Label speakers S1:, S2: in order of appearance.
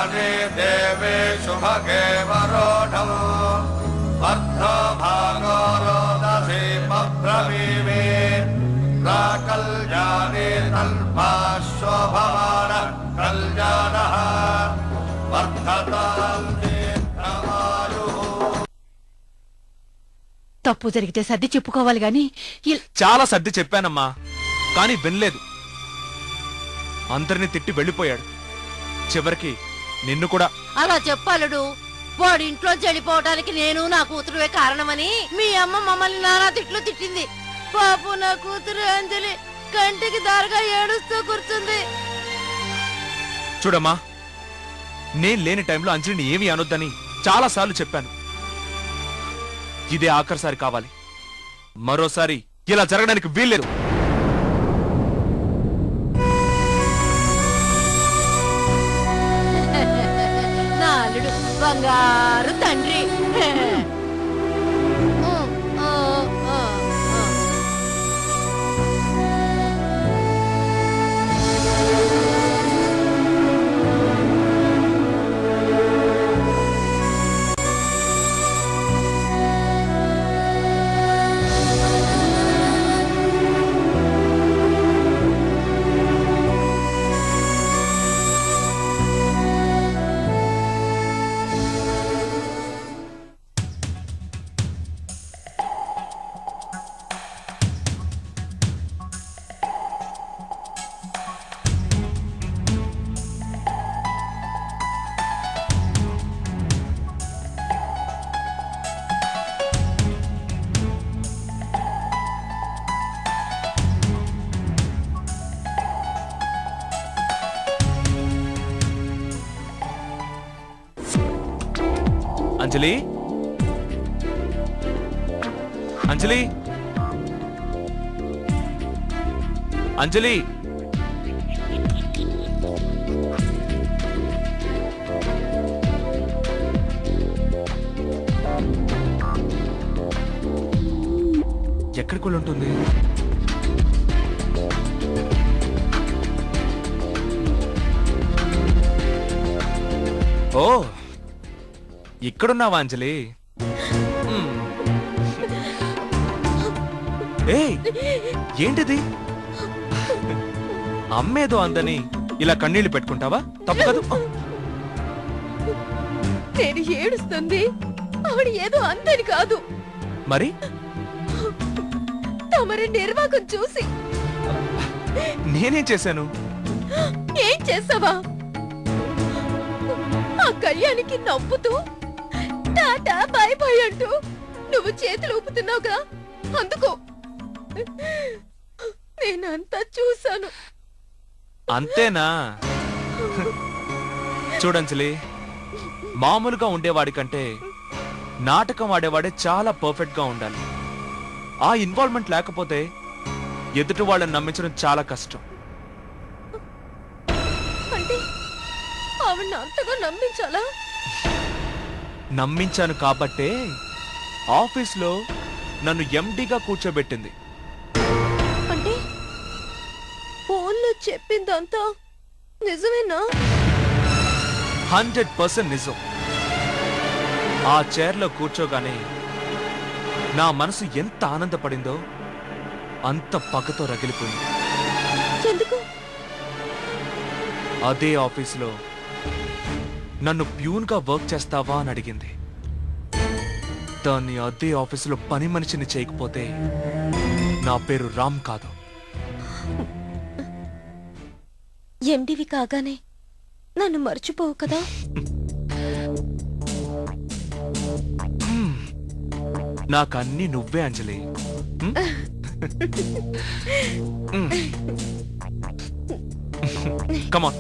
S1: कल्याणे देवे शुभगे वरोढम् अर्धभागोरोदसी मब्रवीमे प्राकल्याणे तल्पाश्वभवान कल्याणः वर्धतां दीर्घमायुः.
S2: తప్పు జరిగితే సర్ది చెప్పుకోవాలి గాని
S3: చాలా సర్ది చెప్పానమ్మా, కానీ వినలేదు. అందరినీ తిట్టి వెళ్ళిపోయాడు. చివరికి నిన్ను కూడా.
S4: అలా చెప్పాలడు. వాడి ఇంట్లో చెడిపోవడానికి నేను నా కూతురువే కారణమని మీ అమ్మ మమ్మల్ని నానా తిట్లు తిట్టింది. పాపు నా కూతురు అంజలి కంటికి దారుగా ఏడుస్తూ కూర్చుంది.
S3: చూడమ్మా, నేను లేని టైంలో అంజలిని ఏమీ అనొద్దని చాలా సార్లు చెప్పాను. ఇదే ఆఖరిసారి కావాలి. మరోసారి ఇలా జరగడానికి వీల్లేదు.
S4: నాలుడు బంగారు తండ్రి.
S3: అంజలి, అంజలి, అంజలి. ఎక్కడికి వెళ్ళి ఉంటుంది? ఓ, ఇక్కడున్నావా అంజలి? ఏయ్, ఏంటిది? అమ్మేదో అందని ఇలా కన్నీళ్లు పెట్టుకుంటావా? తప్పు కదా.
S4: నేను ఏడుస్తుంది ఆవిడ ఏదో అందని కాదు,
S3: మరి
S4: తమరి నిర్వాకం చూసి.
S3: నేనేం చేశాను?
S4: ఏం చేసావా? ఆ కళ్యాణికి నవ్వుతూ టాటా బై బై అంటూ నువ్వు చేతులు ఊపుతున్నావుగా, అందుకో నేనంతా చూశాను.
S3: అంతేనా? చూడంజలి, మామూలుగా ఉండేవాడి కంటే నాటకం ఆడేవాడే చాలా పర్ఫెక్ట్ గా ఉండాలి. ఆ ఇన్వాల్వ్మెంట్ లేకపోతే ఎదుటి వాళ్ళని నమ్మించడం చాలా కష్టం.
S4: అంటే ఆవిడ అంతగా నమ్మించాలా?
S3: నమ్మించాను కాబట్టే ఆఫీస్లో నన్ను ఎండీగా కూర్చోబెట్టింది.
S4: అంటే ఫోన్లో చెప్పిందంతా నిజమేనా?
S3: 100% నిజం. ఆ చైర్లో కూర్చోగానే నా మనసు ఎంత ఆనందపడిందో అంత పగతో రగిలిపోయింది.
S4: ఎందుకు?
S3: అదే ఆఫీసులో నన్ను ప్యూన్గా వర్క్ చేస్తావా అని అడిగింది. దాన్ని అదే ఆఫీసులో పని మనిషిని చేయకపోతే నా పేరు రామ్ కాదు.
S4: ఎండివి కాగానే నన్ను మర్చిపోవు కదా?
S3: నాకన్నీ నువ్వే అంజలి. కమాన్.